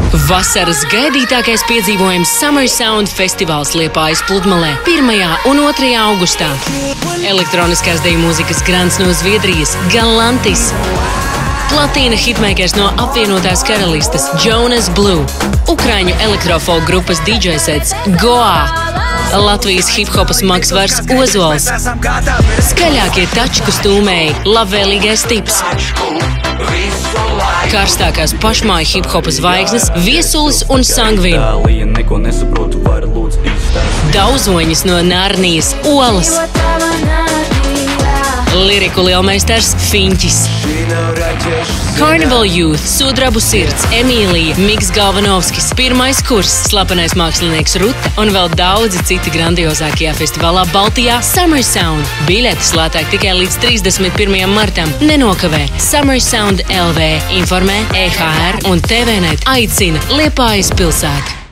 Vasaras gaidītākais piedzīvojums Summer Sound festivāls Liepājas pludmalē 1. un 2. augustā. Elektroniskās deju mūzikas grants no Zviedrijas Galantis. Platīna hitmakers no apvienotās karalistes Jonas Blue. Ukraiņu elektrofolk grupas DJ sets Goa. Latvijas hiphopas Maksvars Ozols. Skaļākie tačku stūmēji Labvēlīgais tips. Karstākās pašmāju hiphopa zvaigznes Viesulis un Sangvin. Dauzoņas no Narnijas Olas. Liriku lielmeistars Fiņķis. Carnival Youth, Sudrabu sirds, Emīlija, Miks Galvanovskis, Pirmais kurs, Slapenais mākslinieks Ruta un vēl daudzi citi grandiozākajā festivālā Baltijā Summer Sound. Biļetes lētāk tikai līdz 31. martam. Nenokavē. Summer Sound LV informē, EHR un TVNet aicina Liepājas pilsētu.